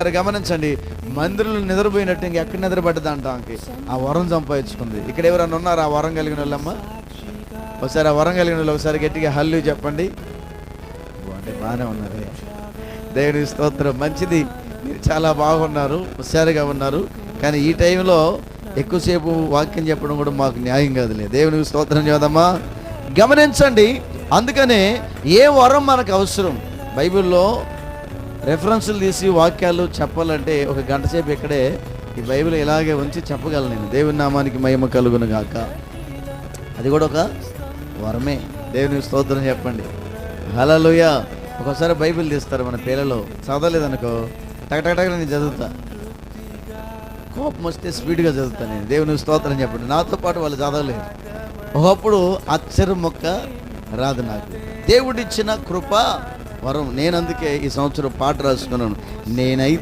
గమనించండి, మందిరంలో నిద్రపోయినట్టు ఇంకెక్కడ నిద్రపడ్డది అంట ఆమెకి. ఆ వరం సంపాదించుకుంది. ఇక్కడ ఎవరన్నా ఉన్నారు ఆ వరం కలిగిన వాళ్ళమ్మ? ఒకసారి ఆ వరం కలిగిన వాళ్ళు ఒకసారి గట్టిగా హల్లు చెప్పండి. అంటే బాగానే ఉన్నారు. దేవుని స్తోత్రం. మంచిది, మీరు చాలా బాగున్నారు, హుషారుగా ఉన్నారు. కానీ ఈ టైంలో ఎక్కువసేపు వాక్యం చెప్పడం కూడా మాకు న్యాయం కాదులే. దేవునికి స్తోత్రం చేద్దామా. గమనించండి, అందుకనే ఏ వరం మనకు అవసరం. బైబిల్లో రెఫరెన్సులు తీసి వాక్యాలు చెప్పాలంటే ఒక గంట సేపు ఇక్కడే ఈ బైబిల్ ఇలాగే ఉంచి చెప్పగలను నేను. దేవుని నామానికి మహిమ కలుగును గాక. అది కూడా ఒక వరమే. దేవునికి స్తోత్రం చెప్పండి. హల్లెలూయా. ఒకసారి బైబిల్ తీస్తారు మన పిల్లలు, చదవలేదనుకో టకటకటక నేను చదువుతా. కోపం వస్తే స్పీడ్గా చదువుతాను నేను. దేవునికి స్తోత్రం చెప్పండి. నాతో పాటు వాళ్ళు చదవలేరు. ఒకప్పుడు అక్షరం మొక్క రాదు నాకు. దేవుడిచ్చిన కృప వరం. నేను అందుకే ఈ సంవత్సరం పాట రాసుకున్నాను. నేనైతే